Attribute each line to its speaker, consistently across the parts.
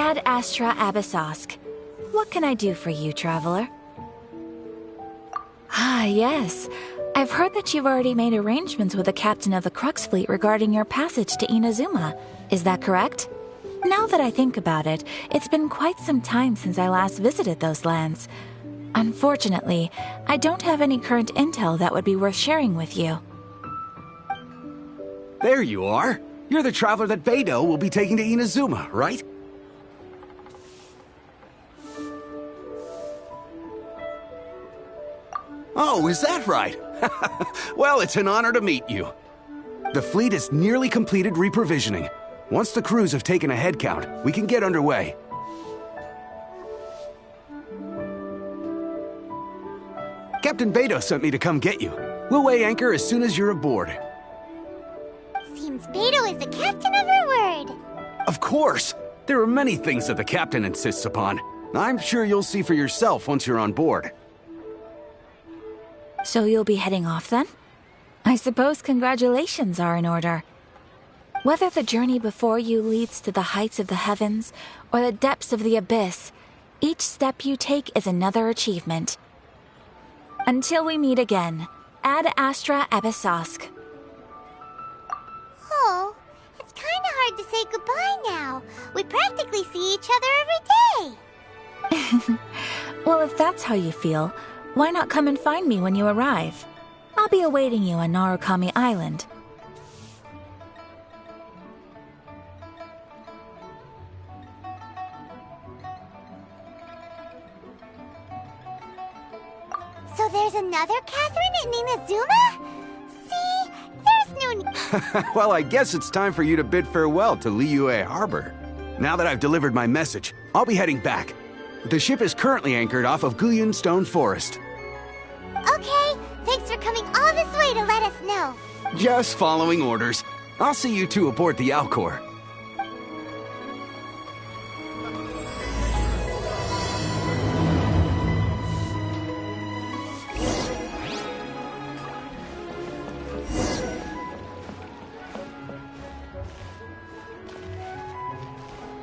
Speaker 1: Ad Astra Abyssosk. What can I do for you, traveler? Ah, yes. I've heard that you've already made arrangements with the captain of the Crux fleet regarding your passage to Inazuma. Is that correct? Now that I think about it, it's been quite some time since I last visited those lands. Unfortunately, I don't have any current intel that would be worth sharing with you.
Speaker 2: There you are. You're the traveler that Beidou will be taking to Inazuma, right? Oh, is that right? Well, it's an honor to meet you. The fleet has nearly completed reprovisioning. Once the crews have taken a head count, we can get underway. Captain Beidou sent me to come get you. We'll weigh anchor as soon as you're aboard.
Speaker 3: Seems Beidou is the captain of her word.
Speaker 2: Of course! There are many things that the captain insists upon. I'm sure you'll see for yourself once you're on board.
Speaker 1: So you'll be heading off then? I suppose congratulations are in order. Whether the journey before you leads to the heights of the heavens or the depths of the abyss, each step you take is another achievement. Until we meet again, Ad Astra Abyssosk.
Speaker 3: Oh, it's kind of hard to say goodbye now. We practically see each other every day.
Speaker 1: Well, if that's how you feel, why not come and find me when you arrive? I'll be awaiting you on Narukami Island.
Speaker 3: So there's another Catherine in Inazuma? See? There's no need.
Speaker 2: Well, I guess it's time for you to bid farewell to Liyue Harbor. Now that I've delivered my message, I'll be heading back. The ship is currently anchored off of Guyun Stone Forest.
Speaker 3: Okay, thanks for coming all this way to let us know.
Speaker 2: Just following orders. I'll see you two aboard the Alcor.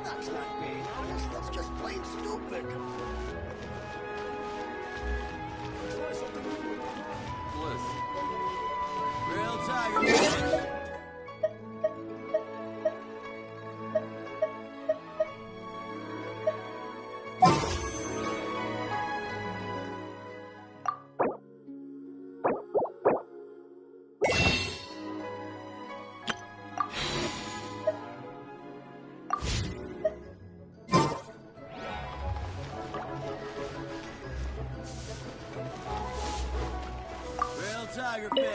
Speaker 4: That's not being honest, that's just plain stupid.
Speaker 5: Real tiger. Real tiger fish.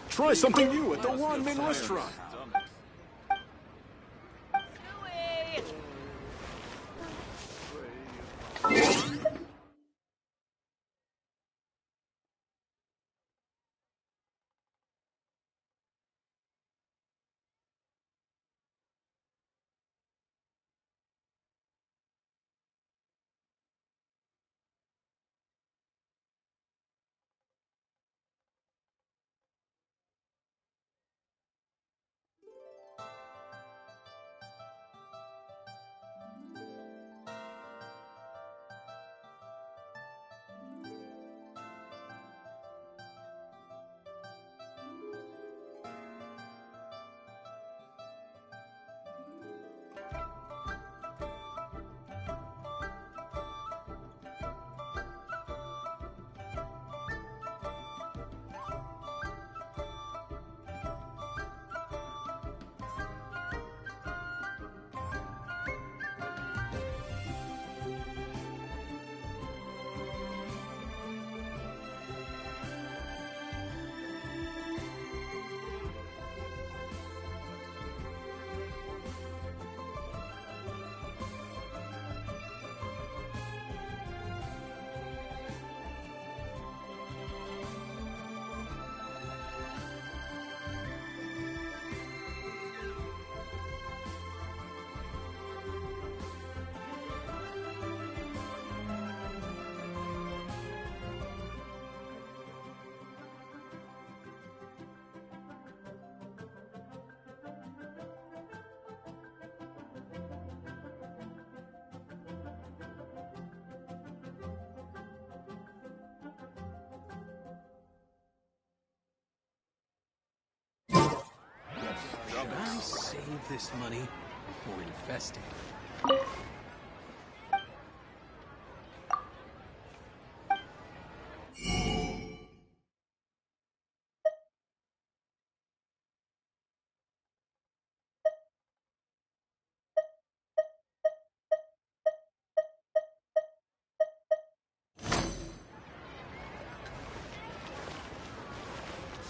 Speaker 4: Try something new at the Wanmin restaurant.
Speaker 6: Save this money or invest it.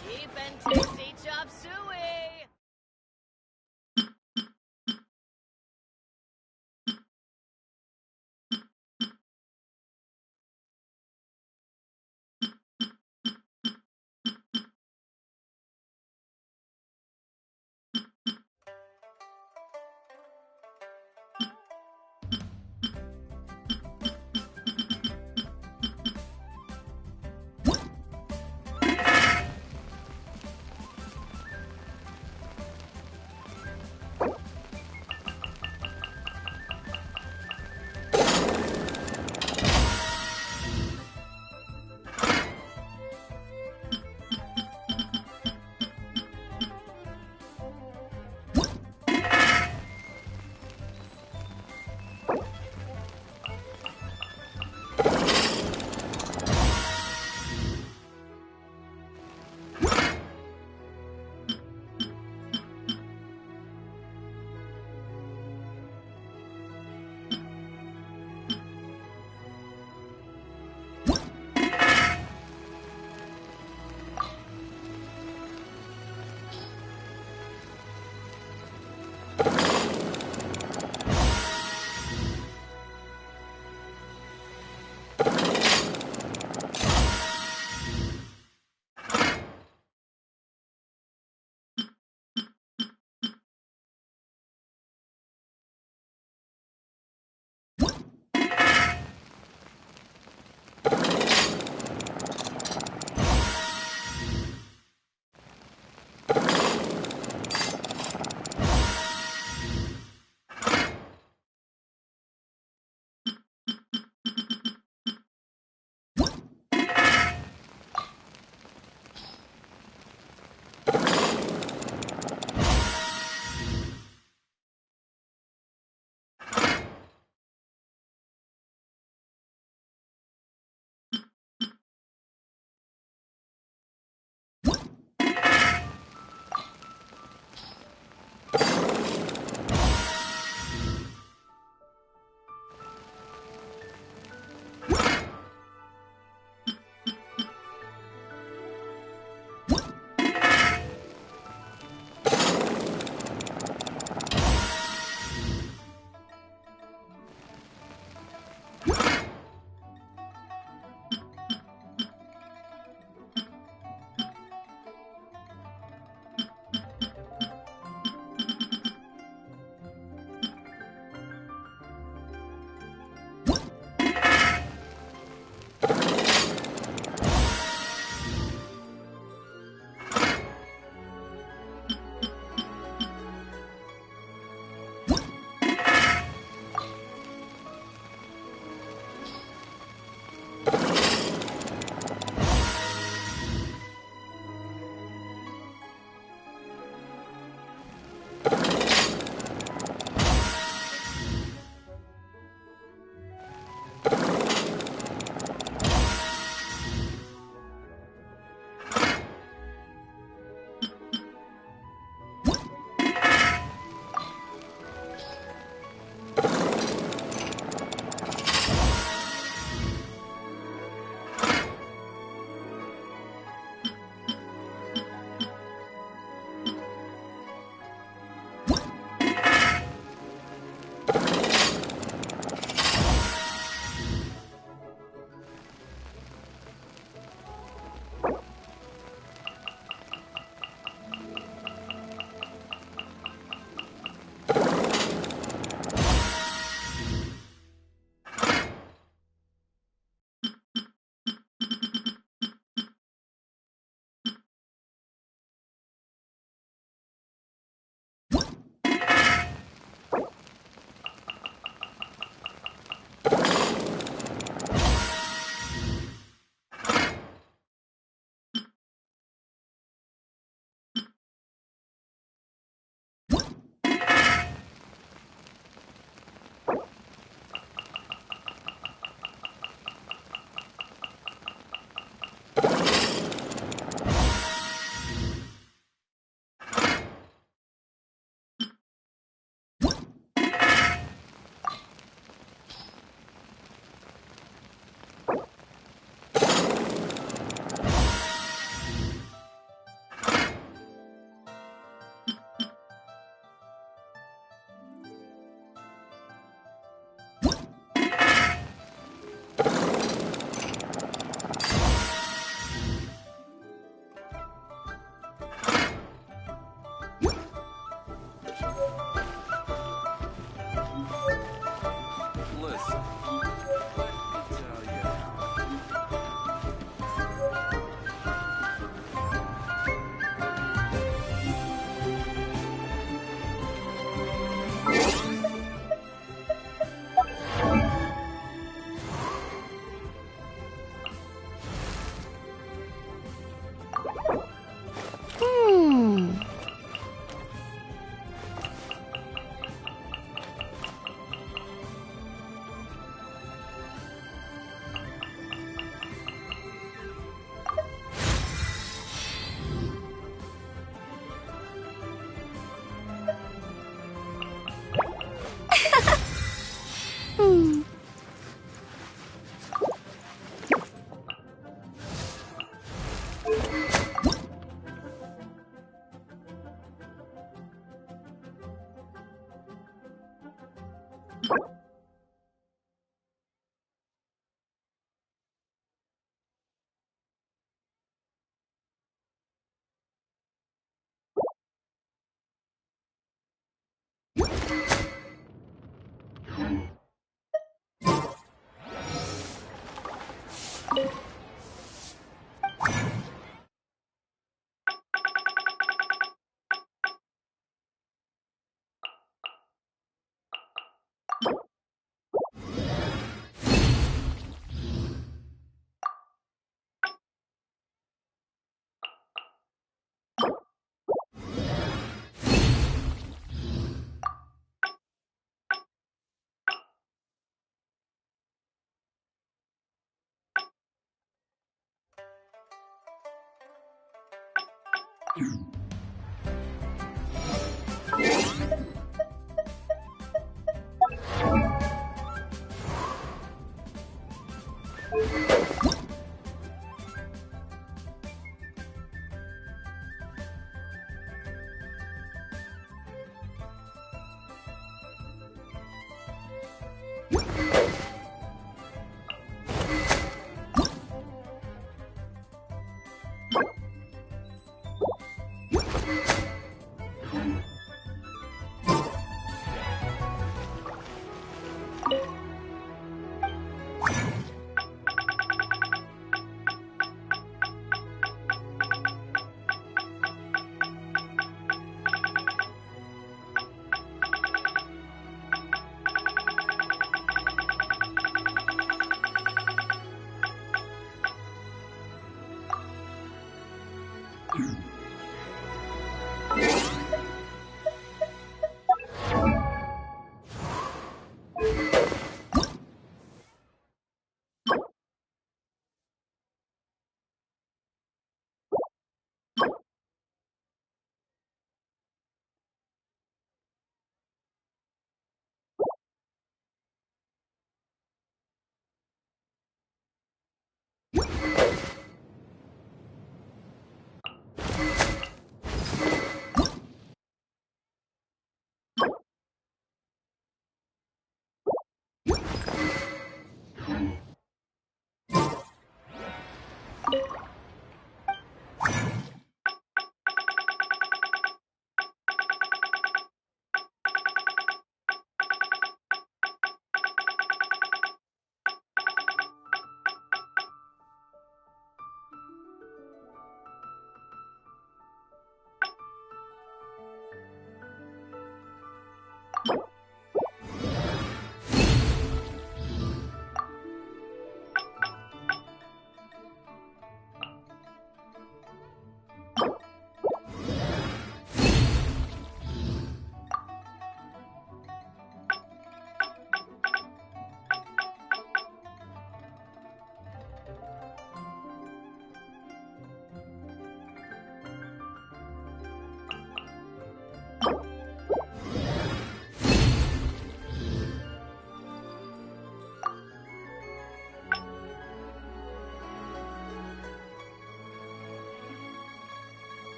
Speaker 7: Cheap and tasty chop suey!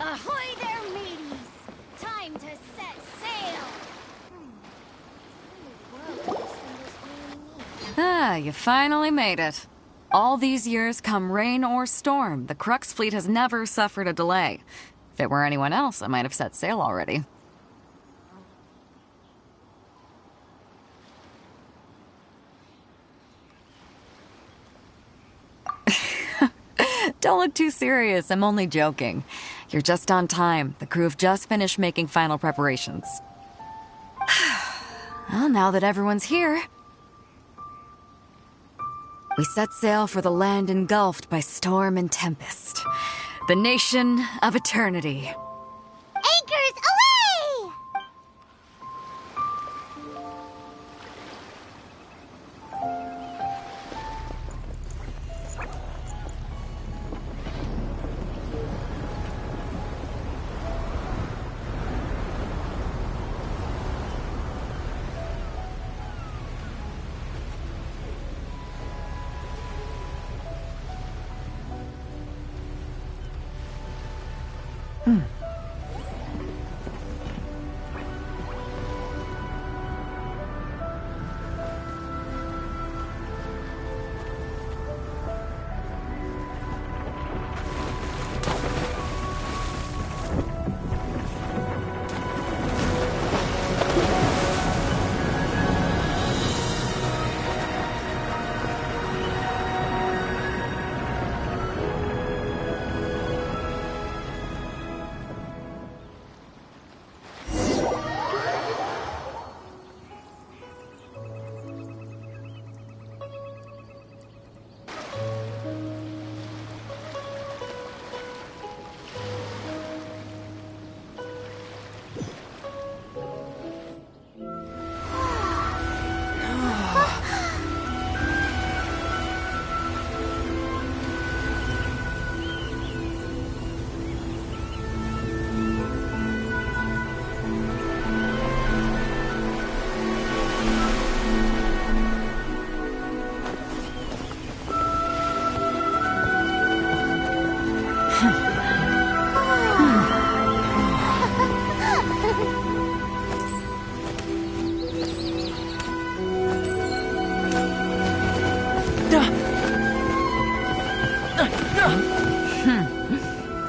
Speaker 3: Ahoy there, mateys! Time to set sail!
Speaker 8: Ah, you finally made it. All these years, come rain or storm, the Crux fleet has never suffered a delay. If it were anyone else, I might have set sail already. Don't look too serious, I'm only joking. You're just on time. The crew have just finished making final preparations. Well, now that everyone's here, we set sail for the land engulfed by storm and tempest. The nation of eternity.
Speaker 3: Anchors away!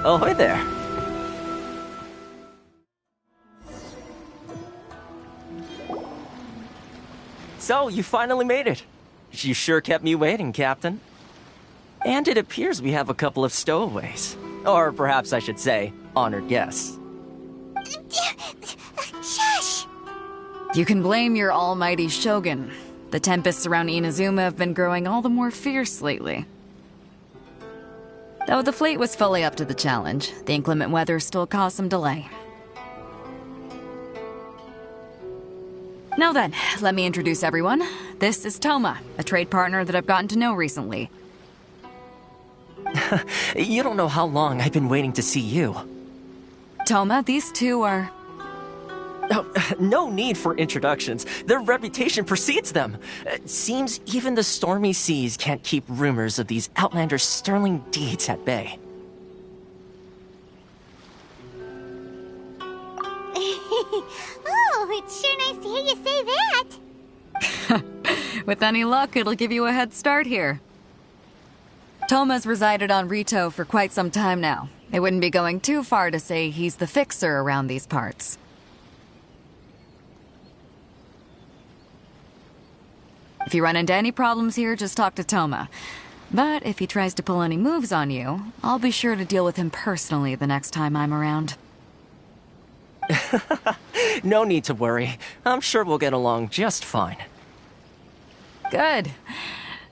Speaker 9: Ahoy there. So, you finally made it. You sure kept me waiting, Captain. And it appears we have a couple of stowaways. Or perhaps I should say, honored guests.
Speaker 3: Shush!
Speaker 8: You can blame your almighty Shogun. The tempests around Inazuma have been growing all the more fierce lately. Though the fleet was fully up to the challenge, the inclement weather still caused some delay. Now then, let me introduce everyone. This is Toma, a trade partner that I've gotten to know recently.
Speaker 9: You don't know how long I've been waiting to see you.
Speaker 8: Toma, these two are...
Speaker 9: Oh, no need for introductions. Their reputation precedes them. Seems even the stormy seas can't keep rumors of these outlanders' sterling deeds at bay.
Speaker 3: Oh, it's sure nice to hear you say that.
Speaker 8: With any luck, it'll give you a head start here. Toma's resided on Rito for quite some time now. It wouldn't be going too far to say he's the fixer around these parts. If you run into any problems here, just talk to Toma. But if he tries to pull any moves on you, I'll be sure to deal with him personally the next time I'm around.
Speaker 9: No need to worry. I'm sure we'll get along just fine.
Speaker 8: Good.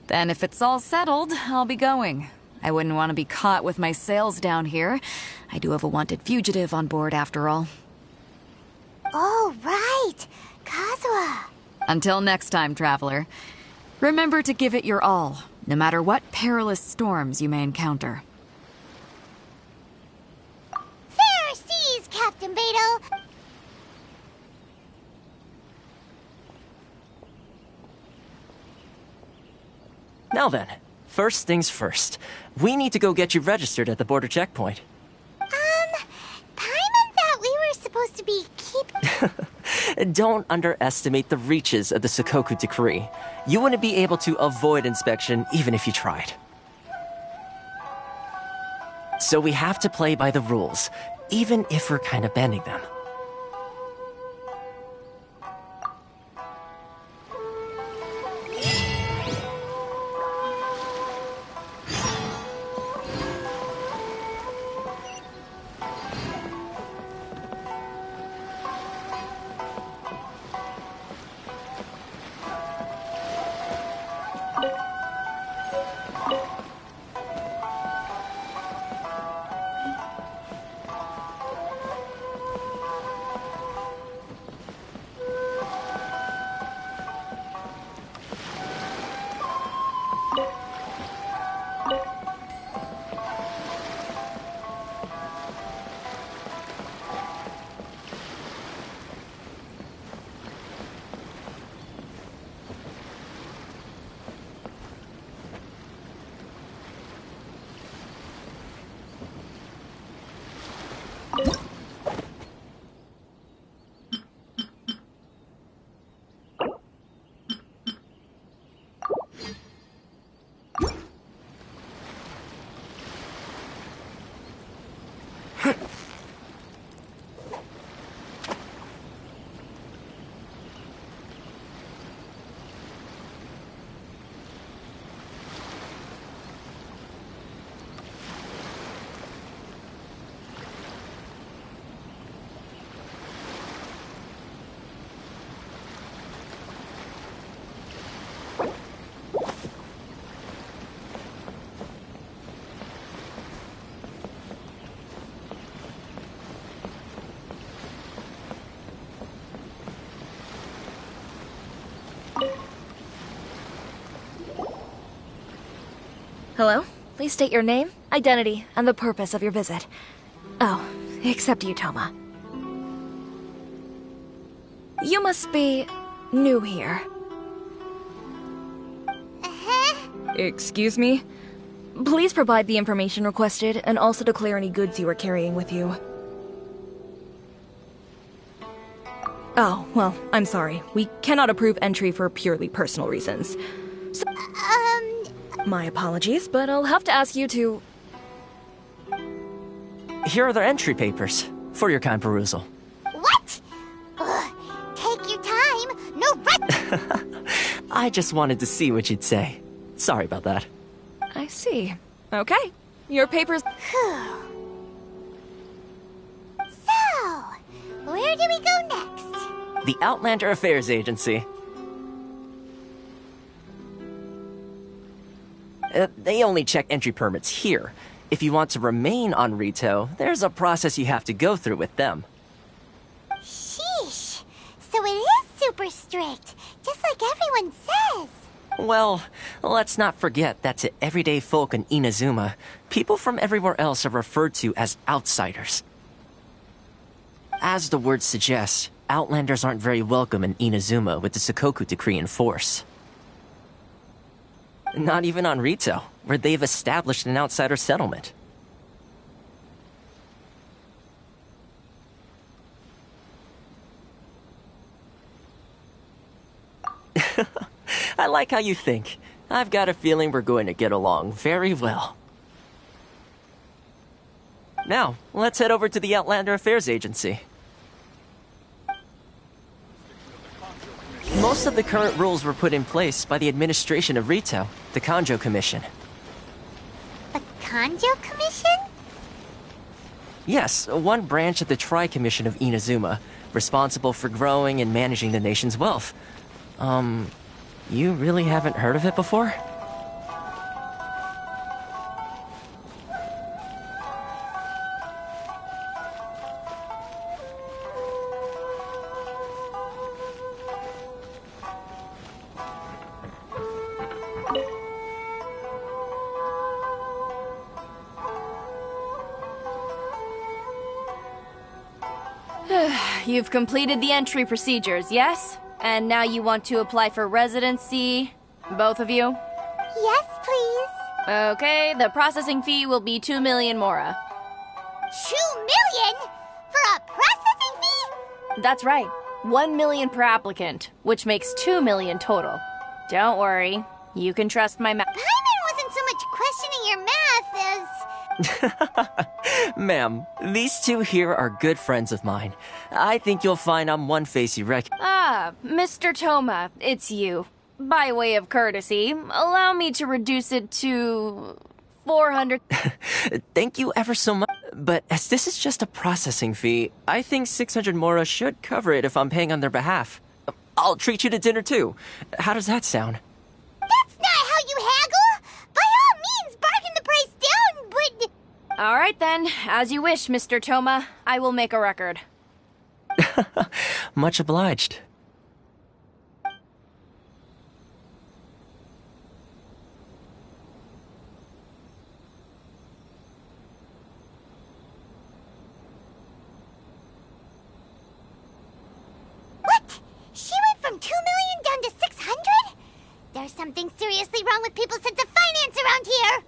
Speaker 8: Then if it's all settled, I'll be going. I wouldn't want to be caught with my sails down here. I do have a wanted fugitive on board after all.
Speaker 3: Oh, right. Kazuha.
Speaker 8: Until next time, traveler. Remember to give it your all, no matter what perilous storms you may encounter.
Speaker 3: Fair seas, Captain Beidou.
Speaker 9: Now then, first things first. We need to go get you registered at the border checkpoint.
Speaker 3: Paimon thought we were supposed to be
Speaker 9: Don't underestimate the reaches of the Sakoku Decree. You wouldn't be able to avoid inspection even if you tried. So we have to play by the rules, even if we're kind of bending them.
Speaker 10: Hello? Please state your name, identity, and the purpose of your visit. Oh, except you, Toma. You must be new here. Excuse me? Please provide the information requested and also declare any goods you are carrying with you. Oh, well, I'm sorry. We cannot approve entry for purely personal reasons. So, my apologies, but I'll have to ask you to...
Speaker 9: Here are their entry papers, for your kind perusal.
Speaker 3: What? Ugh, take your time. No rush.
Speaker 9: I just wanted to see what you'd say. Sorry about that.
Speaker 10: I see. Okay. Your papers...
Speaker 3: So, where do we go next?
Speaker 9: The Outlander Affairs Agency. They only check entry permits here. If you want to remain on Rito, there's a process you have to go through with them.
Speaker 3: Sheesh. So it is super strict, just like everyone says.
Speaker 9: Well, let's not forget that to everyday folk in Inazuma, people from everywhere else are referred to as outsiders. As the word suggests, Outlanders aren't very welcome in Inazuma with the Sakoku Decree in force. Not even on Rito, where they've established an outsider settlement. I like how you think. I've got a feeling we're going to get along very well. Now, let's head over to the Outlander Affairs Agency. Most of the current rules were put in place by the administration of Rito, the Kanjo Commission.
Speaker 3: The Kanjo Commission?
Speaker 9: Yes, one branch of the Tri-Commission of Inazuma, responsible for growing and managing the nation's wealth. You really haven't heard of it before?
Speaker 10: You've completed the entry procedures, yes? And now you want to apply for residency? Both of you?
Speaker 3: Yes, please.
Speaker 10: Okay, the processing fee will be 2 million mora.
Speaker 3: 2 million? For a processing fee?
Speaker 10: That's right. 1 million per applicant, which makes 2 million total. Don't worry. You can trust my math.
Speaker 3: Paimon wasn't so much questioning your math as...
Speaker 9: Ma'am, these two here are good friends of mine. I think you'll find I'm one face you recognize.
Speaker 10: Ah, Mr. Toma, it's you. By way of courtesy, allow me to reduce it to 400.
Speaker 9: Thank you ever so much. But as this is just a processing fee, I think 600 mora should cover it if I'm paying on their behalf. I'll treat you to dinner too. How does that sound?
Speaker 3: That's not how you haggle! By all means, bargain the price down, but...
Speaker 10: All right then, as you wish, Mr. Toma. I will make a record.
Speaker 9: Much obliged.
Speaker 3: What? She went from 2 million down to 600? There's something seriously wrong with people's sense of finance around here!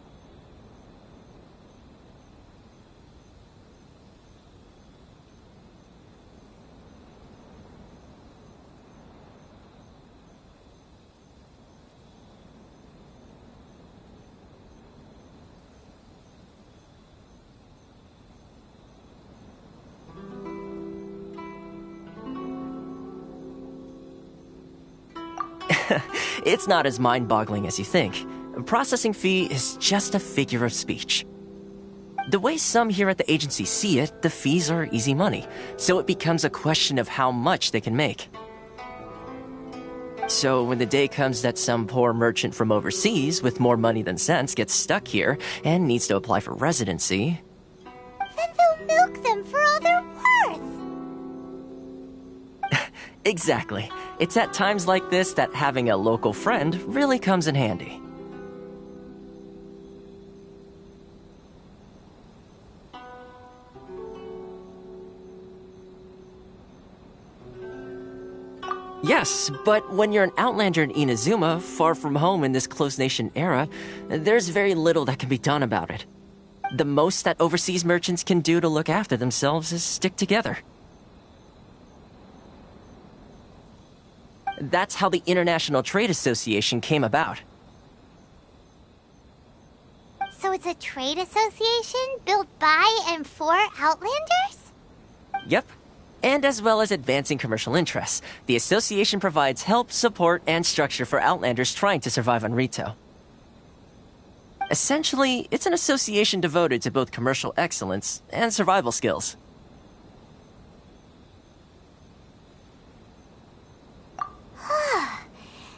Speaker 9: It's not as mind-boggling as you think. Processing fee is just a figure of speech. The way some here at the agency see it, the fees are easy money, so it becomes a question of how much they can make. So when the day comes that some poor merchant from overseas with more money than sense gets stuck here and needs to apply for residency...
Speaker 3: Then they'll milk them for all they're worth!
Speaker 9: Exactly. It's at times like this that having a local friend really comes in handy. Yes, but when you're an outlander in Inazuma, far from home in this closed nation era, there's very little that can be done about it. The most that overseas merchants can do to look after themselves is stick together. That's how the International Trade Association came about.
Speaker 3: So it's a trade association built by and for Outlanders?
Speaker 9: Yep. And as well as advancing commercial interests, the association provides help, support, and structure for Outlanders trying to survive on Rito. Essentially, it's an association devoted to both commercial excellence and survival skills.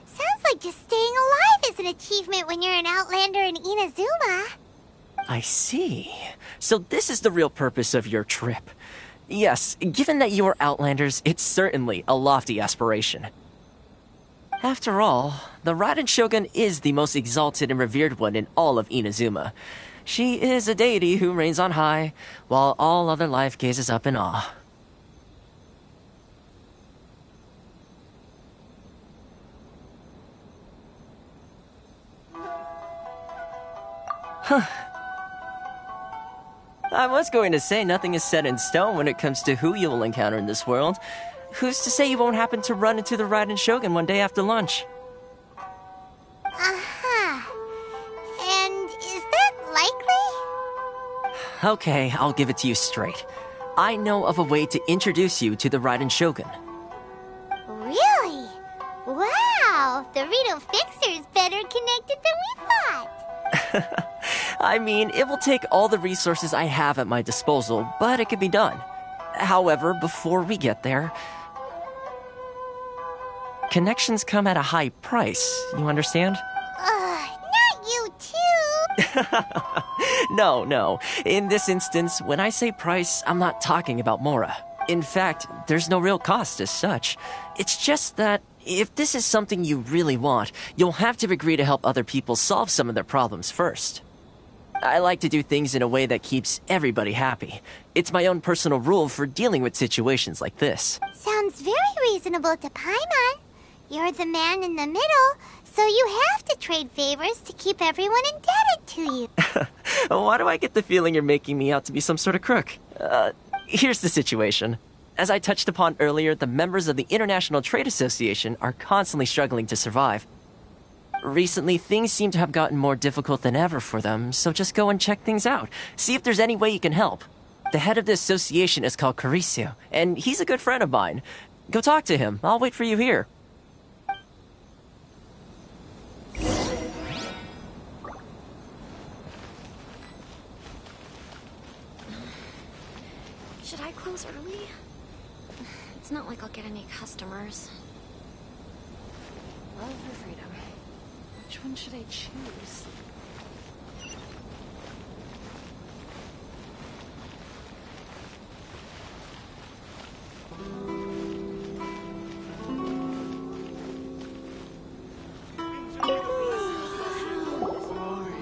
Speaker 3: Sounds like just staying alive is an achievement when you're an Outlander in Inazuma.
Speaker 9: I see. So this is the real purpose of your trip. Yes, given that you are Outlanders, it's certainly a lofty aspiration. After all, the Raiden Shogun is the most exalted and revered one in all of Inazuma. She is a deity who reigns on high, while all other life gazes up in awe. Huh. I was going to say nothing is set in stone when it comes to who you will encounter in this world. Who's to say you won't happen to run into the Raiden Shogun one day after lunch?
Speaker 3: Uh-huh. And is that likely?
Speaker 9: Okay, I'll give it to you straight. I know of a way to introduce you to the Raiden Shogun.
Speaker 3: Really? Wow, the Rito Fixer's better connected than we thought.
Speaker 9: I mean, it will take all the resources I have at my disposal, but it can be done. However, before we get there, connections come at a high price, you understand?
Speaker 3: Not you too!
Speaker 9: No. In this instance, when I say price, I'm not talking about Mora. In fact, there's no real cost as such. It's just that if this is something you really want, you'll have to agree to help other people solve some of their problems first. I like to do things in a way that keeps everybody happy. It's my own personal rule for dealing with situations like this.
Speaker 3: Sounds very reasonable to Paimon. You're the man in the middle, so you have to trade favors to keep everyone indebted to you.
Speaker 9: Why do I get the feeling you're making me out to be some sort of crook? Here's the situation. As I touched upon earlier, the members of the International Trade Association are constantly struggling to survive. Recently, things seem to have gotten more difficult than ever for them, so just go and check things out. See if there's any way you can help. The head of the association is called Carisio, and he's a good friend of mine. Go talk to him. I'll wait for you here.
Speaker 11: Should I close early? It's not like I'll get any customers. Love or freedom? Which one should I choose?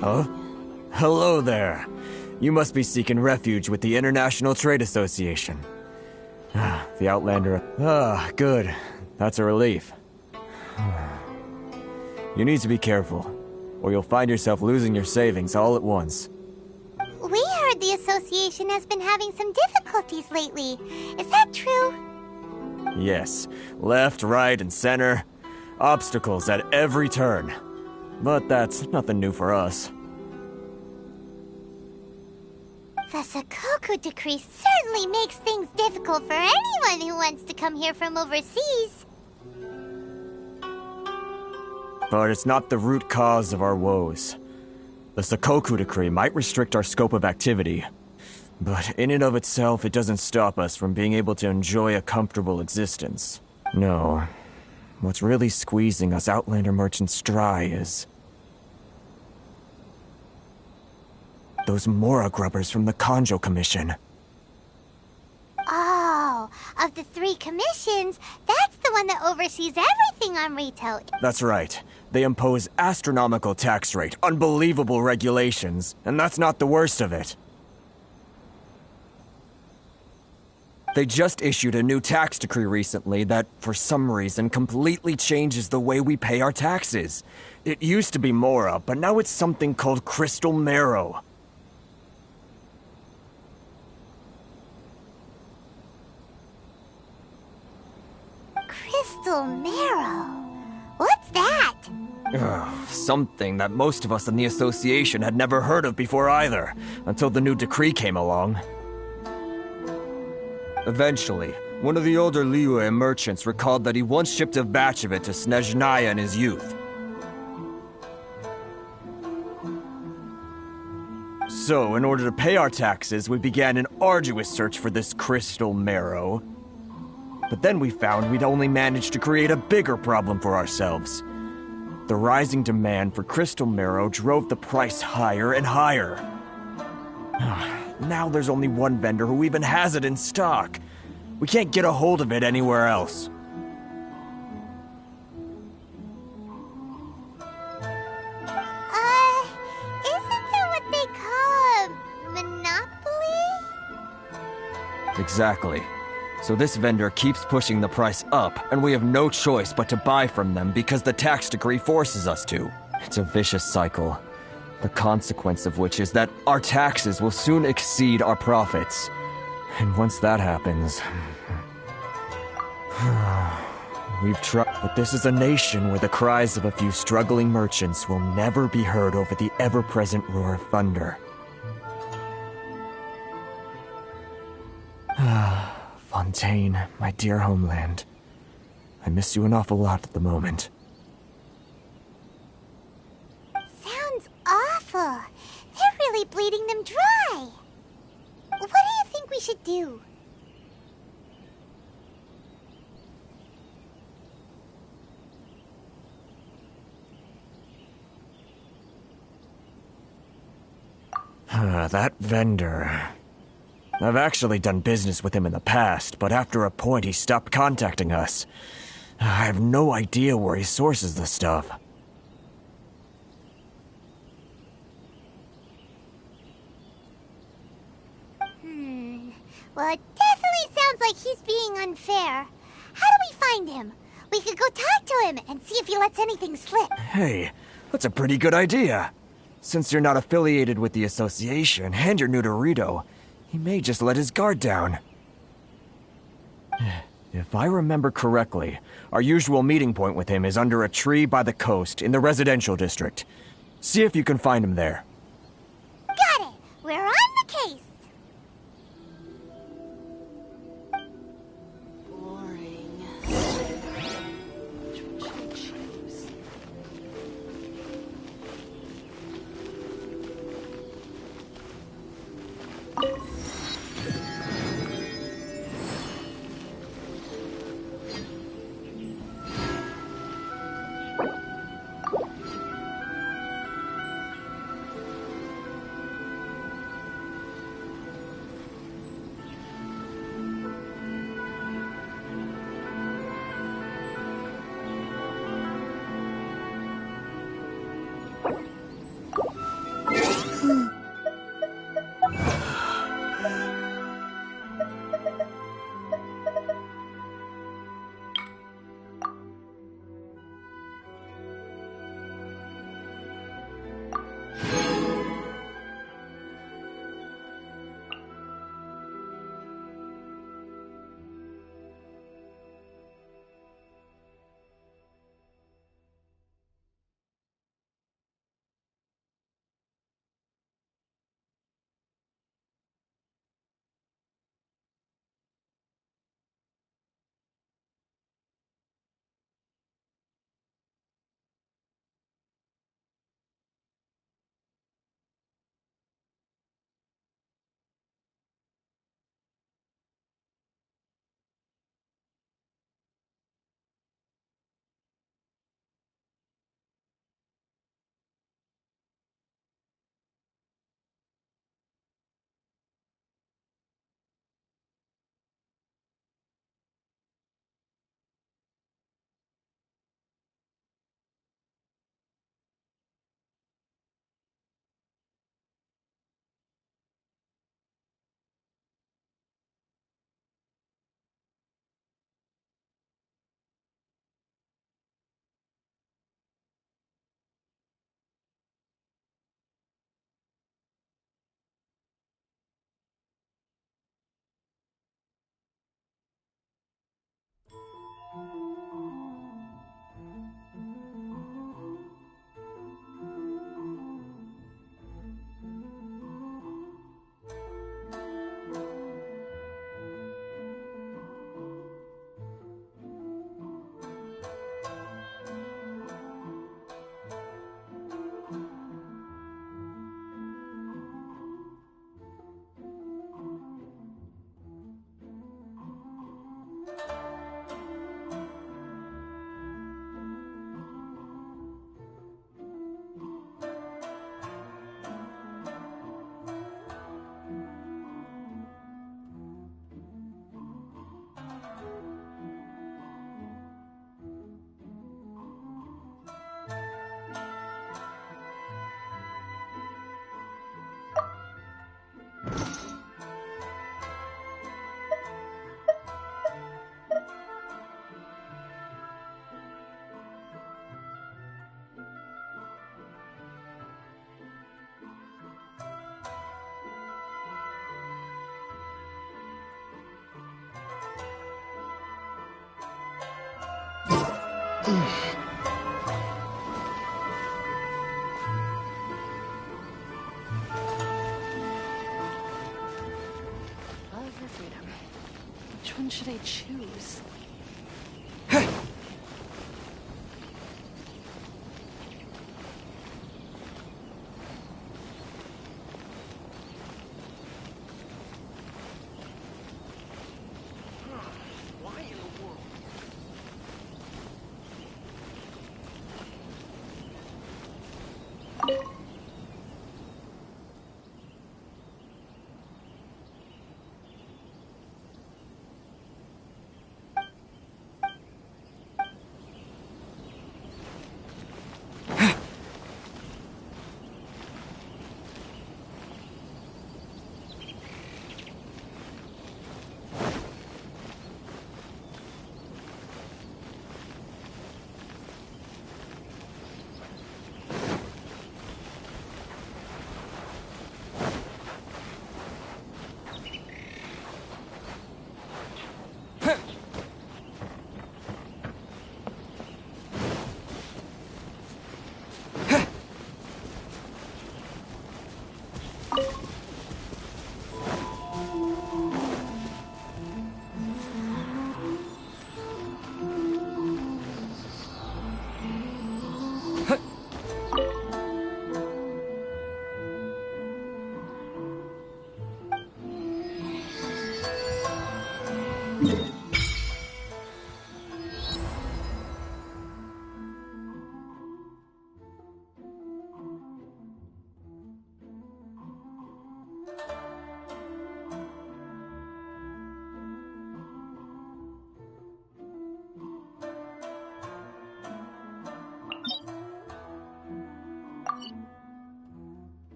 Speaker 12: Huh? Hello there. You must be seeking refuge with the International Trade Association. The Outlander... good. That's a relief. You need to be careful, or you'll find yourself losing your savings all at once.
Speaker 3: We heard the association has been having some difficulties lately. Is that true?
Speaker 12: Yes. Left, right, and center. Obstacles at every turn. But that's nothing new for us.
Speaker 3: The Sakoku decree certainly makes things difficult for anyone who wants to come here from overseas.
Speaker 12: but it's not the root cause of our woes. The Sakoku Decree might restrict our scope of activity, but in and of itself, it doesn't stop us from being able to enjoy a comfortable existence. No. What's really squeezing us Outlander merchants dry is those Mora grubbers from the Kanjo Commission.
Speaker 3: Oh, of the 3 commissions, that's the one that oversees everything on retail.
Speaker 12: That's right. They impose astronomical tax rate, unbelievable regulations, and that's not the worst of it. They just issued a new tax decree recently that, for some reason, completely changes the way we pay our taxes. It used to be Mora, but now it's something called Crystal Marrow.
Speaker 3: Crystal Marrow? What's that?
Speaker 12: Something that most of us in the association had never heard of before either, until the new decree came along. Eventually, one of the older Liyue merchants recalled that he once shipped a batch of it to Snezhnaya in his youth. So, in order to pay our taxes, we began an arduous search for this Crystal Marrow. But then we found we'd only managed to create a bigger problem for ourselves. The rising demand for Crystal Marrow drove the price higher and higher. Now there's only one vendor who even has it in stock. We can't get a hold of it anywhere else.
Speaker 3: Isn't that what they call a monopoly?
Speaker 12: Exactly. So this vendor keeps pushing the price up, and we have no choice but to buy from them because the tax decree forces us to. It's a vicious cycle. The consequence of which is that our taxes will soon exceed our profits. And once that happens... We've tried, but this is a nation where the cries of a few struggling merchants will never be heard over the ever-present roar of thunder. Fontaine, my dear homeland. I miss you an awful lot at the moment.
Speaker 3: Sounds awful. They're really bleeding them dry. What do you think we should do?
Speaker 12: That vendor... I've actually done business with him in the past, but after a point he stopped contacting us. I have no idea where he sources the stuff.
Speaker 3: Well, it definitely sounds like he's being unfair. How do we find him? We could go talk to him and see if he lets anything slip.
Speaker 12: Hey, that's a pretty good idea. Since you're not affiliated with the association and you're new to Rito, he may just let his guard down. If I remember correctly, our usual meeting point with him is under a tree by the coast in the residential district. See if you can find him there.
Speaker 3: Got it! We're on the case!
Speaker 13: Love or freedom? Which one should I choose?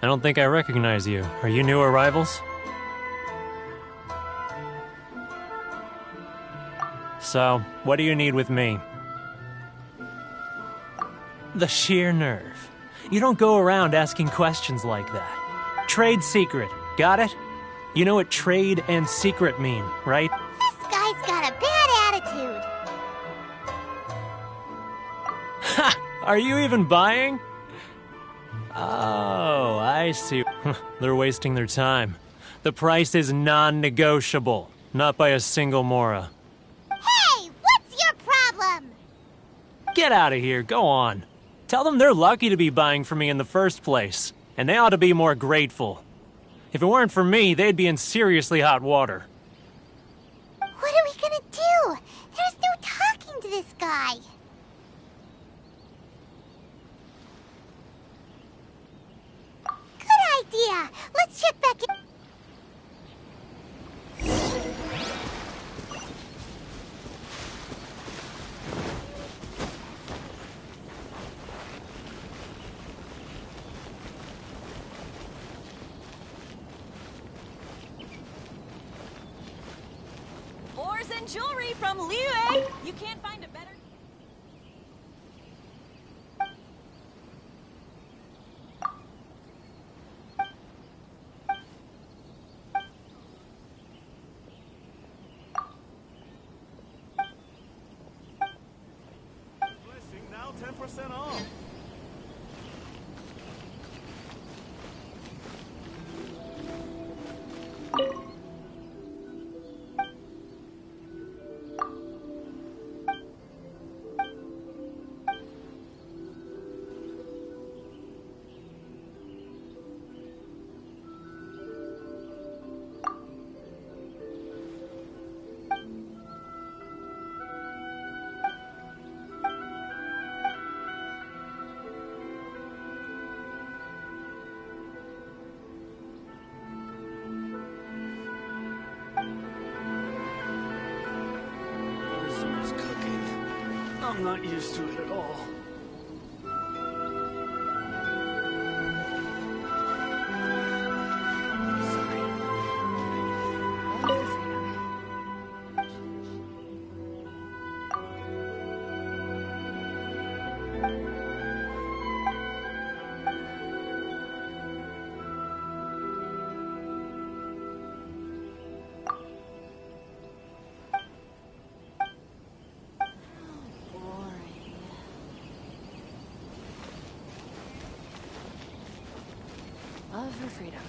Speaker 14: I don't think I recognize you. Are you new arrivals? So, what do you need with me? The sheer nerve. You don't go around asking questions like that. Trade secret, got it? You know what trade and secret mean, right?
Speaker 3: This guy's got a bad attitude.
Speaker 14: Ha! Are you even buying? Oh, I see. They're wasting their time. The price is non-negotiable, not by a single Mora.
Speaker 3: Hey, what's your problem?
Speaker 14: Get out of here, go on. Tell them they're lucky to be buying from me in the first place, and they ought to be more grateful. If it weren't for me, they'd be in seriously hot water.
Speaker 3: What are we gonna do? There's no talking to this guy. Good idea. Let's check back in.
Speaker 7: Ores and jewelry from Liu. You can't find a better.
Speaker 5: Now 10% off. Elysium's cooking. I'm not used to it at all.
Speaker 13: Love or freedom?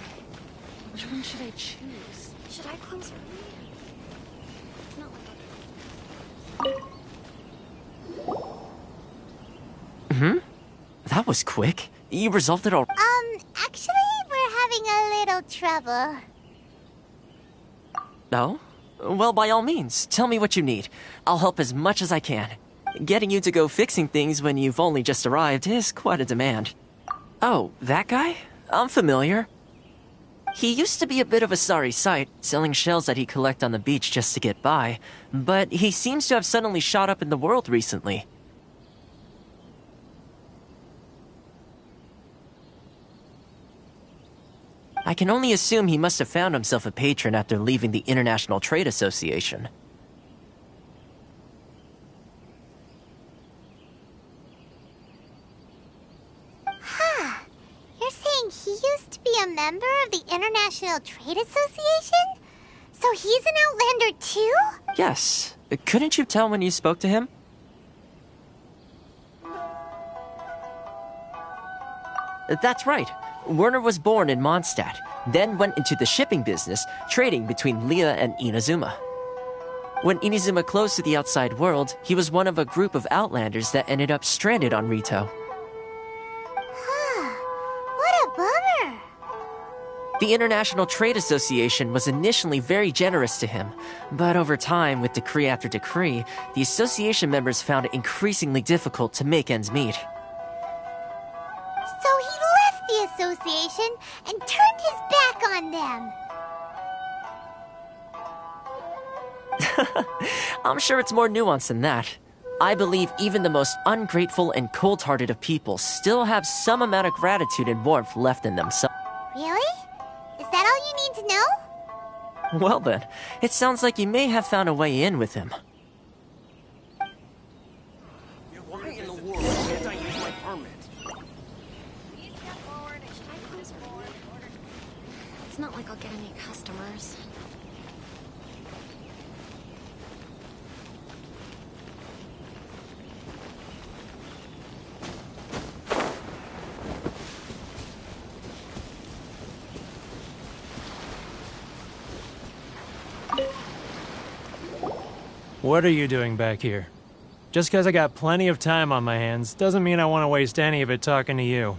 Speaker 13: Which one should I choose?
Speaker 11: Should I close early? It's not like
Speaker 9: That was quick. You resolved it all.
Speaker 3: Actually, we're having a little trouble.
Speaker 9: No? Well, by all means, tell me what you need. I'll help as much as I can. Getting you to go fixing things when you've only just arrived is quite a demand. Oh, that guy? I'm familiar. He used to be a bit of a sorry sight, selling shells that he'd collect on the beach just to get by, but he seems to have suddenly shot up in the world recently. I can only assume he must have found himself a patron after leaving the International Trade Association.
Speaker 3: You're saying he used to be a member of the International Trade Association? So he's an Outlander too?
Speaker 9: Yes. Couldn't you tell when you spoke to him? That's right. Werner was born in Mondstadt, then went into the shipping business, trading between Leah and Inazuma. When Inazuma closed to the outside world, he was one of a group of Outlanders that ended up stranded on Rito.
Speaker 3: What a bummer!
Speaker 9: The International Trade Association was initially very generous to him, but over time, with decree after decree, the association members found it increasingly difficult to make ends meet.
Speaker 3: So he left the association and turned his back on them.
Speaker 9: I'm sure it's more nuanced than that. I believe even the most ungrateful and cold-hearted of people still have some amount of gratitude and warmth left in themselves.
Speaker 3: Really? Is that all you need to know?
Speaker 9: Well then, it sounds like you may have found a way in with him.
Speaker 4: Why in the world can't I use my permit?
Speaker 11: It's not like I'll get any customers.
Speaker 14: What are you doing back here? Just because I got plenty of time on my hands doesn't mean I want to waste any of it talking to you.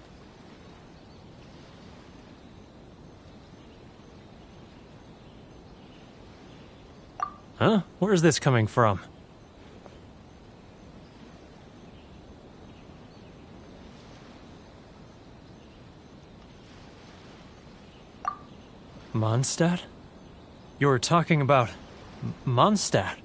Speaker 14: Huh? Where's this coming from? Mondstadt? You were talking about Mondstadt.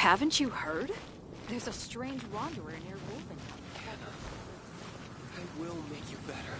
Speaker 8: Haven't you heard? There's a strange wanderer near Wolven.
Speaker 6: Hannah, I will make you better.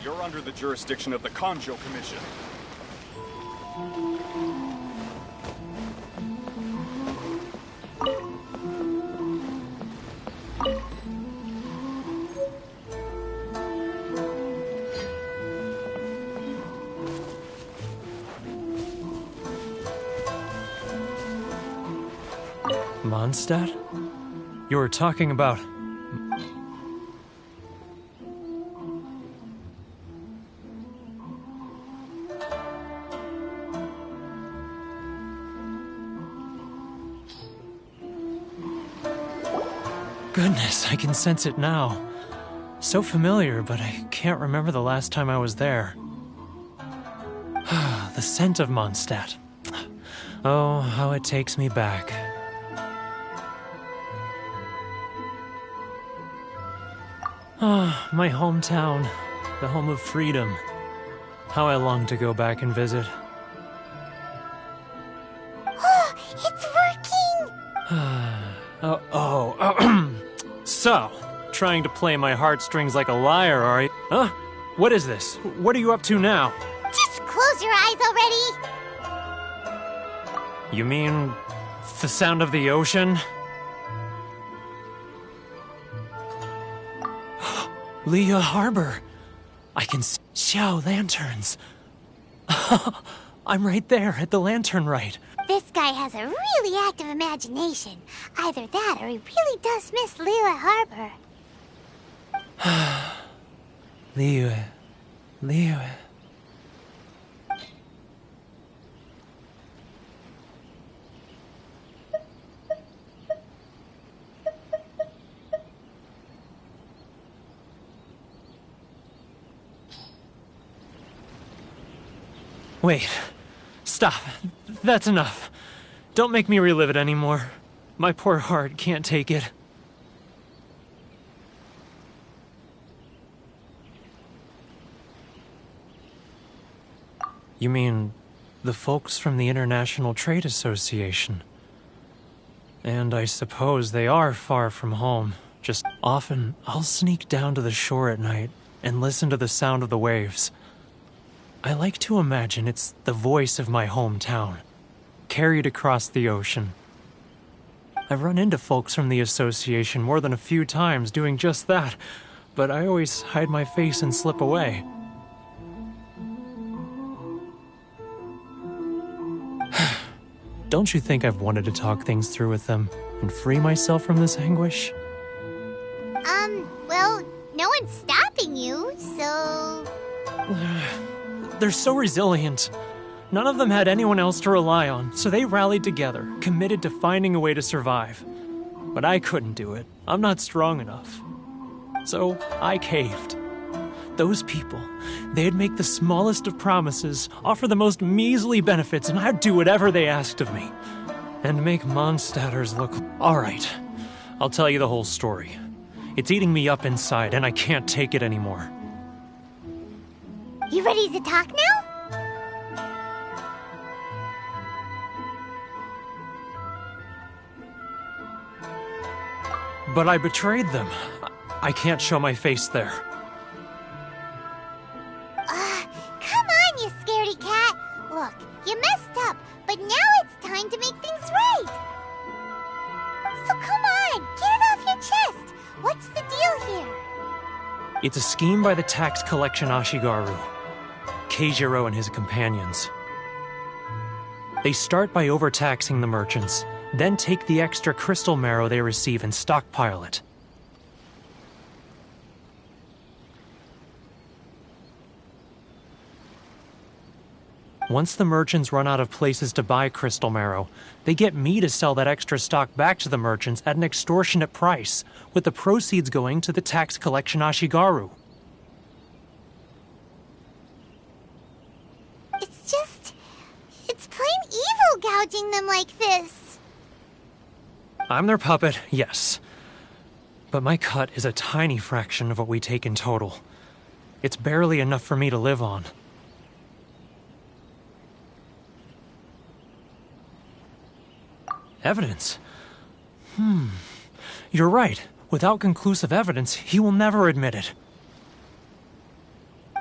Speaker 15: You're under the jurisdiction of the Conjo Commission.
Speaker 14: Mondstadt? You were talking about... Goodness, I can sense it now. So familiar, but I can't remember the last time I was there. The scent of Mondstadt. Oh, how it takes me back. Ah, my hometown, the home of freedom. How I long to go back and visit.
Speaker 3: Oh, it's working!
Speaker 14: So, trying to play my heartstrings like a liar, are you? Huh? What is this? What are you up to now?
Speaker 3: Just close your eyes already!
Speaker 14: You mean the sound of the ocean? Leah Harbor. I can see Xiao lanterns. I'm right there at the lantern right.
Speaker 3: This guy has a really active imagination. Either that or he really does miss Leela Harbor.
Speaker 14: Leah. Wait. Stop. That's enough. Don't make me relive it anymore. My poor heart can't take it. You mean the folks from the International Trade Association? And I suppose they are far from home. Just often, I'll sneak down to the shore at night and listen to the sound of the waves. I like to imagine it's the voice of my hometown, carried across the ocean. I've run into folks from the association more than a few times doing just that, but I always hide my face and slip away. Don't you think I've wanted to talk things through with them and free myself from this anguish?
Speaker 3: Well, no one's stopping you, so...
Speaker 14: They're so resilient. None of them had anyone else to rely on, so they rallied together, committed to finding a way to survive. But I couldn't do it. I'm not strong enough. So I caved. Those people, they'd make the smallest of promises, offer the most measly benefits, and I'd do whatever they asked of me. And make Mondstadters look... All right, I'll tell you the whole story. It's eating me up inside, and I can't take it anymore.
Speaker 3: You ready to talk now?
Speaker 14: But I betrayed them. I can't show my face there.
Speaker 3: Come on, you scaredy cat. Look, you messed up, but now it's time to make things right. So come on, get it off your chest. What's the deal here?
Speaker 14: It's a scheme by the tax collection Ashigaru, Keijiro and his companions. They start by overtaxing the merchants, Then take the extra crystal marrow they receive and stockpile it. Once the merchants run out of places to buy crystal marrow, they get me to sell that extra stock back to the merchants at an extortionate price, with the proceeds going to the tax collection Ashigaru.
Speaker 3: It's plain evil gouging them like this.
Speaker 14: I'm their puppet, yes. But my cut is a tiny fraction of what we take in total. It's barely enough for me to live on. Evidence? You're right. Without conclusive evidence, he will never admit it.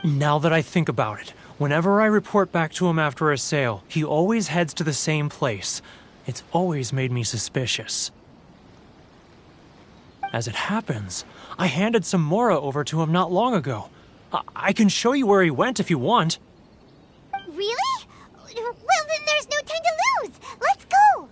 Speaker 14: Now that I think about it, whenever I report back to him after a sale, he always heads to the same place. It's always made me suspicious. As it happens, I handed some Mora over to him not long ago. I can show you where he went if you want.
Speaker 3: Really? Well, then there's no time to lose. Let's go!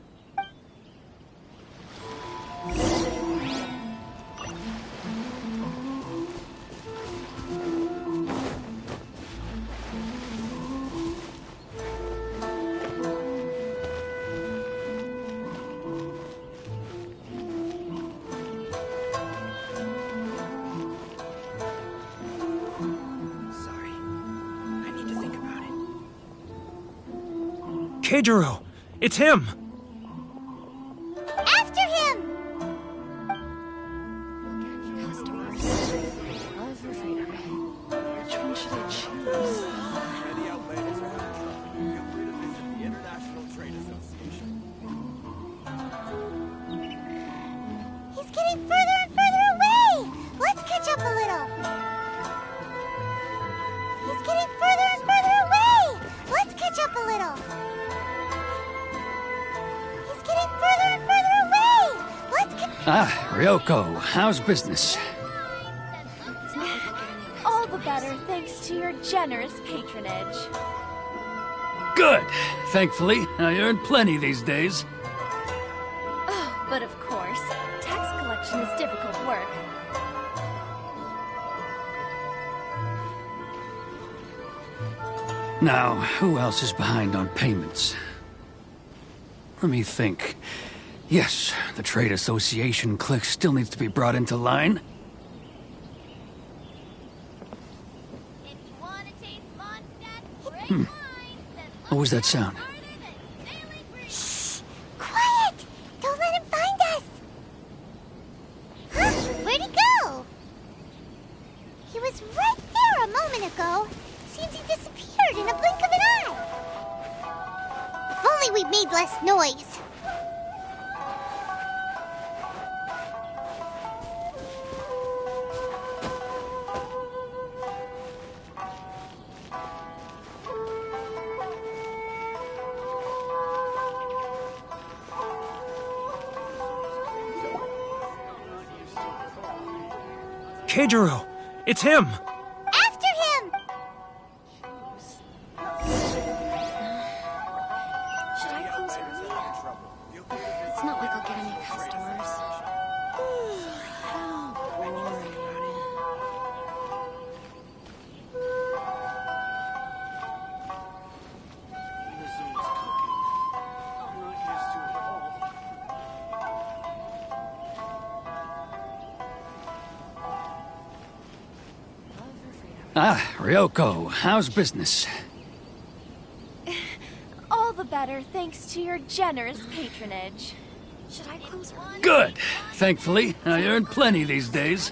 Speaker 14: Keijiro! It's him!
Speaker 3: After him!
Speaker 13: Which one should I choose?
Speaker 12: Any outlanders are having trouble, feel free to visit the International Trade Association.
Speaker 3: He's getting further and further away! Let's catch up a little! He's getting further and further away! Let's catch up a little! He's getting further and further away! Let's catch...
Speaker 5: Ah, Ryoko, how's business?
Speaker 7: All the better thanks to your generous patronage.
Speaker 5: Good. Thankfully, I earn plenty these days.
Speaker 7: Oh, but of course, tax collection is difficult work.
Speaker 5: Now, who else is behind on payments? Let me think. Yes, the Trade Association clique still needs to be brought into line. What was that sound?
Speaker 3: Shh! Quiet! Don't let him find us! Huh? Where'd he go? He was right there a moment ago. Seems he disappeared in a blink of an eye. If only we'd made less noise.
Speaker 14: Keijiro! It's him!
Speaker 3: After him!
Speaker 11: Should I close early? It's not like I'll get any customers.
Speaker 5: Ah, Ryoko, how's business?
Speaker 7: All the better thanks to your generous patronage.
Speaker 11: Should I close early?
Speaker 5: Good. Thankfully, I earn plenty these days.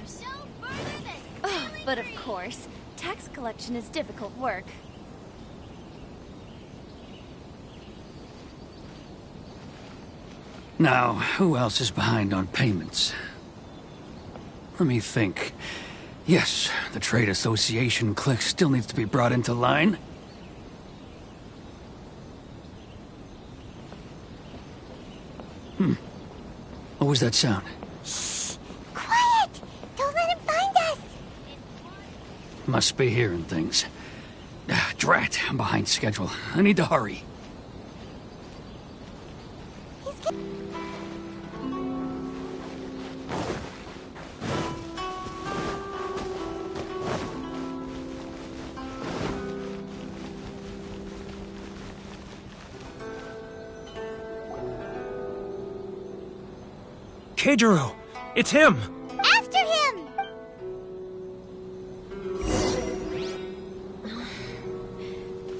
Speaker 7: Oh, but of course, tax collection is difficult work.
Speaker 5: Now, who else is behind on payments? Let me think. Yes, the Trade Association clique still needs to be brought into line. What was that sound?
Speaker 3: Shh! Quiet! Don't let him find us!
Speaker 5: Must be hearing things. Drat, I'm behind schedule. I need to hurry.
Speaker 3: He's getting...
Speaker 14: Keijiro! It's him!
Speaker 3: After him!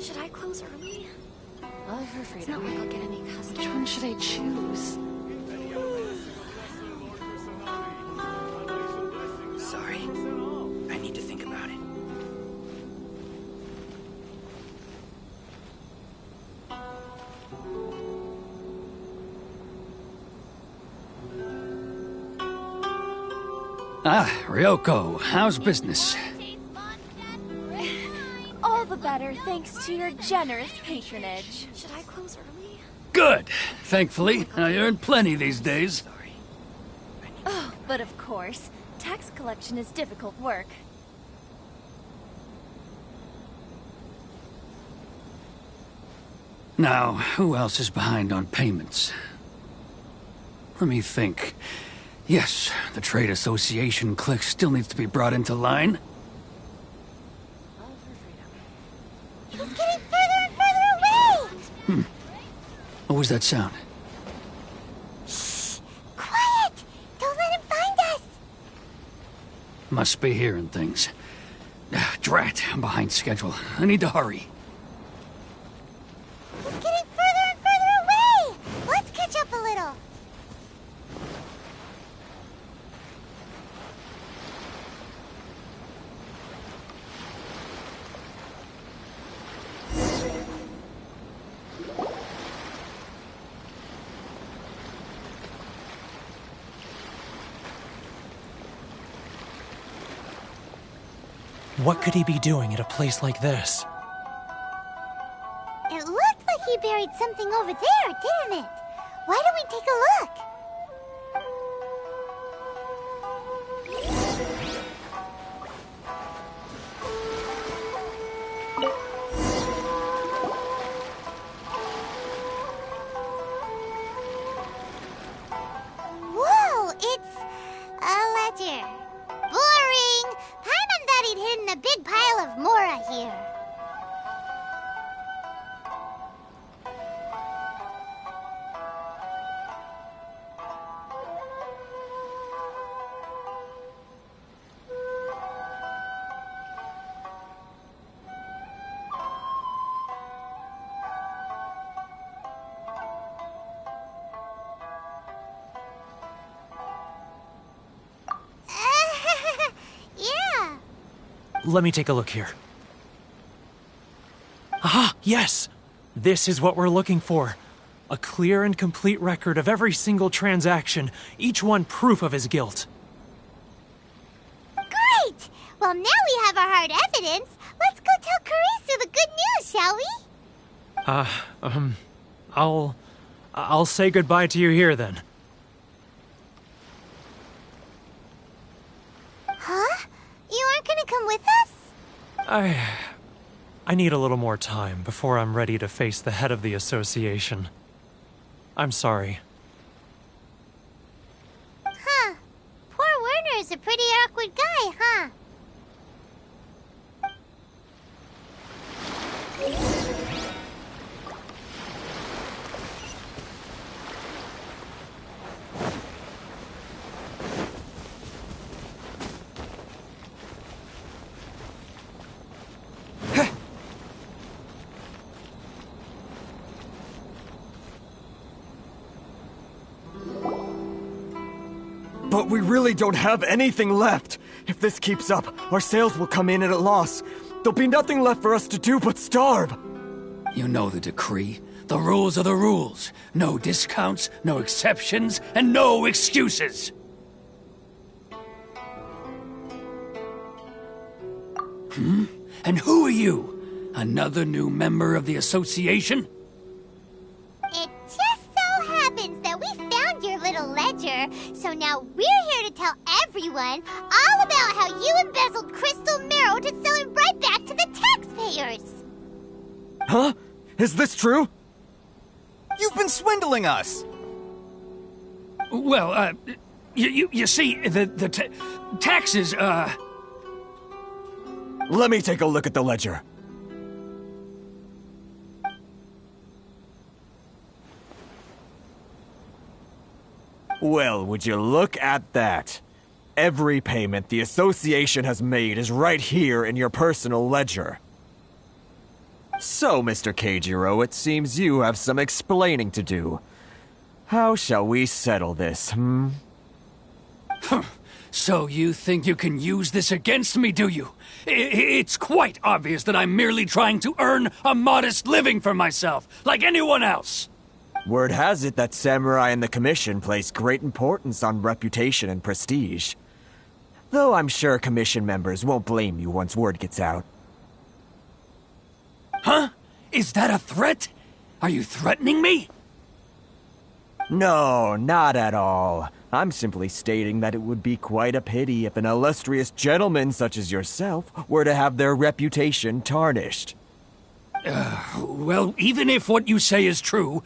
Speaker 11: Should I close early?
Speaker 13: Love her freedom.
Speaker 11: It's not like I'll get any customers.
Speaker 13: Which one should I choose?
Speaker 16: Sorry. I need to think about it.
Speaker 5: Ah, Ryoko, how's business?
Speaker 7: All the better thanks to your generous patronage.
Speaker 11: Should I close early?
Speaker 5: Good. Thankfully, I earn plenty these days.
Speaker 7: Oh, but of course, tax collection is difficult work.
Speaker 5: Now, who else is behind on payments? Let me think. Yes, the trade association clique still needs to be brought into line.
Speaker 3: He's getting further and further away!
Speaker 5: What was that sound?
Speaker 3: Shh! Quiet! Don't let him find us!
Speaker 5: Must be hearing things. Drat, I'm behind schedule. I need to hurry.
Speaker 3: He's getting further and further away! Let's catch up a little.
Speaker 14: What could he be doing at a place like this?
Speaker 3: It looked like he buried something over there, didn't it? Why don't we take a look? Whoa, it's a ledger. Boring! Paimon thought he'd hidden a big pile of Mora here. Yeah.
Speaker 14: Let me take a look here. Aha! Yes! This is what we're looking for. A clear and complete record of every single transaction, each one proof of his guilt.
Speaker 3: Great! Well, now we have our hard evidence. Let's go tell Karisu the good news, shall we?
Speaker 14: I'll say goodbye to you here then.
Speaker 3: Huh? You aren't gonna come with us?
Speaker 14: I need a little more time before I'm ready to face the head of the association. I'm sorry.
Speaker 3: Huh. Poor Werner's a pretty awkward guy, huh?
Speaker 12: But we really don't have anything left. If this keeps up, our sales will come in at a loss. There'll be nothing left for us to do but starve.
Speaker 5: You know the decree. The rules are the rules. No discounts, no exceptions, and no excuses. And who are you? Another new member of the association?
Speaker 3: It just so happens that we found your little ledger, so now we're here to tell everyone all about how you embezzled crystal marrow to sell it right back to the taxpayers.
Speaker 12: Huh? Is this true?
Speaker 17: You've been swindling us!
Speaker 5: Well, you see, the taxes,
Speaker 12: Let me take a look at the ledger. Well, would you look at that? Every payment the association has made is right here in your personal ledger. So, Mr. Keijiro, it seems you have some explaining to do. How shall we settle this,
Speaker 5: So you think you can use this against me, do you? It's quite obvious that I'm merely trying to earn a modest living for myself, like anyone else.
Speaker 12: Word has it that Samurai and the Commission place great importance on reputation and prestige. Though I'm sure Commission members won't blame you once word gets out.
Speaker 5: Huh? Is that a threat? Are you threatening me?
Speaker 12: No, not at all. I'm simply stating that it would be quite a pity if an illustrious gentleman such as yourself were to have their reputation tarnished.
Speaker 5: Well, even if what you say is true,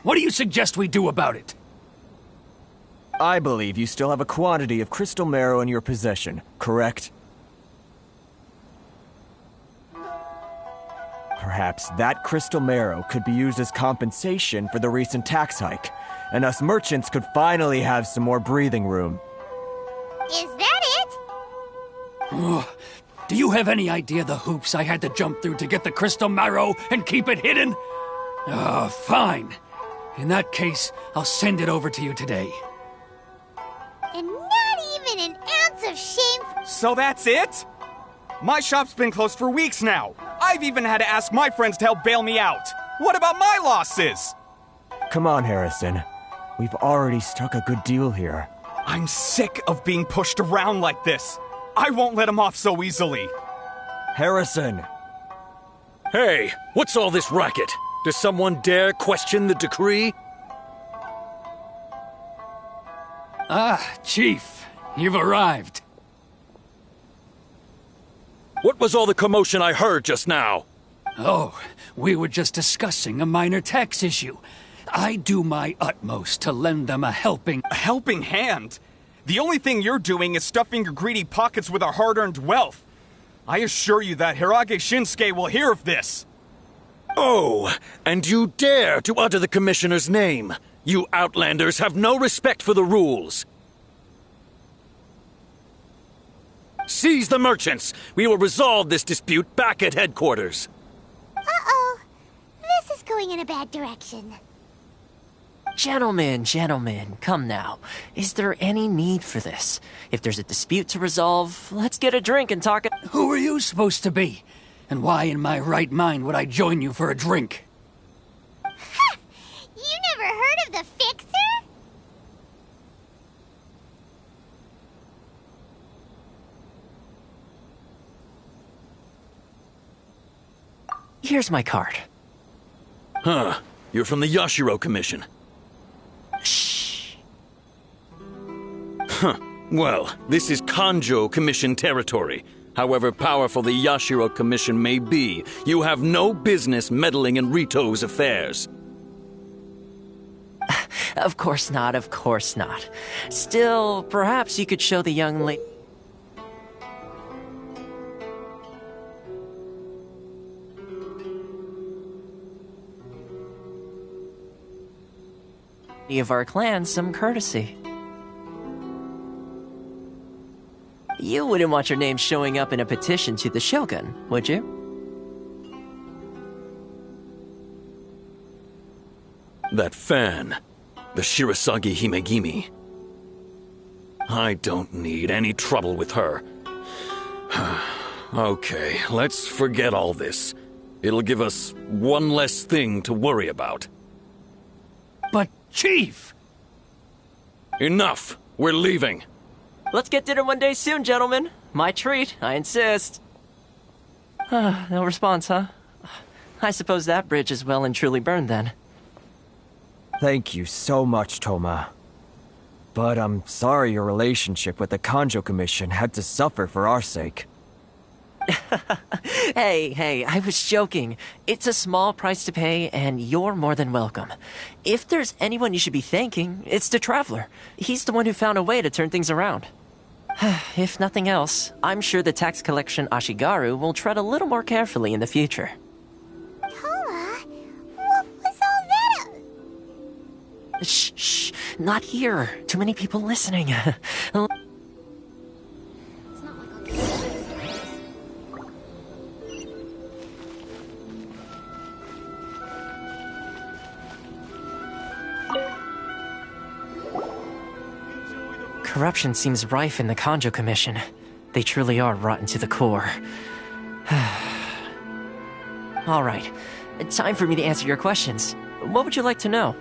Speaker 5: what do you suggest we do about it?
Speaker 12: I believe you still have a quantity of crystal marrow in your possession, correct? Perhaps that crystal marrow could be used as compensation for the recent tax hike, and us merchants could finally have some more breathing room.
Speaker 3: Is that it?
Speaker 5: Do you have any idea the hoops I had to jump through to get the crystal marrow and keep it hidden? Fine. In that case, I'll send it over to you today.
Speaker 3: And not even an ounce of shame.
Speaker 17: So that's it? My shop's been closed for weeks now. I've even had to ask my friends to help bail me out. What about my losses?
Speaker 12: Come on, Harrison. We've already struck a good deal here.
Speaker 17: I'm sick of being pushed around like this. I won't let him off so easily.
Speaker 12: Harrison!
Speaker 18: Hey, what's all this racket? Does someone dare question the decree?
Speaker 5: Chief, you've arrived.
Speaker 18: What was all the commotion I heard just now?
Speaker 5: Oh, we were just discussing a minor tax issue. I do my utmost to lend them a helping
Speaker 17: hand? The only thing you're doing is stuffing your greedy pockets with our hard-earned wealth. I assure you that Hirage Shinsuke will hear of this.
Speaker 18: Oh, and you dare to utter the Commissioner's name. You Outlanders have no respect for the rules. Seize the merchants. We will resolve this dispute back at headquarters.
Speaker 3: Uh-oh. This is going in a bad direction.
Speaker 9: Gentlemen, come now. Is there any need for this? If there's a dispute to resolve, let's get a drink and talk it.
Speaker 5: Who are you supposed to be? And why in my right mind would I join you for a drink?
Speaker 3: Ha! You never heard of the Fixer?
Speaker 9: Here's my card.
Speaker 18: Huh. You're from the Yashiro Commission.
Speaker 9: Shh.
Speaker 18: Huh. Well, this is Kanjo Commission territory. However powerful the Yashiro Commission may be, you have no business meddling in Rito's affairs.
Speaker 9: Of course not. Still, perhaps you could show the young lady of our clan some courtesy. You wouldn't want your name showing up in a petition to the Shogun, would you?
Speaker 18: That fan, the Shirasagi Himegimi. I don't need any trouble with her. Okay, let's forget all this. It'll give us one less thing to worry about.
Speaker 5: But, Chief!
Speaker 18: Enough! We're leaving.
Speaker 9: Let's get dinner one day soon, gentlemen. My treat, I insist. No response, huh? I suppose that bridge is well and truly burned then.
Speaker 12: Thank you so much, Toma. But I'm sorry your relationship with the Kanjo Commission had to suffer for our sake.
Speaker 9: Hey, I was joking. It's a small price to pay, and you're more than welcome. If there's anyone you should be thanking, it's the Traveler. He's the one who found a way to turn things around. If nothing else, I'm sure the tax collection Ashigaru will tread a little more carefully in the future.
Speaker 3: Toma, what was all that?
Speaker 9: Shh. Not here. Too many people listening. Corruption seems rife in the Kanjo Commission. They truly are rotten to the core. Alright, time for me to answer your questions. What would you like to know?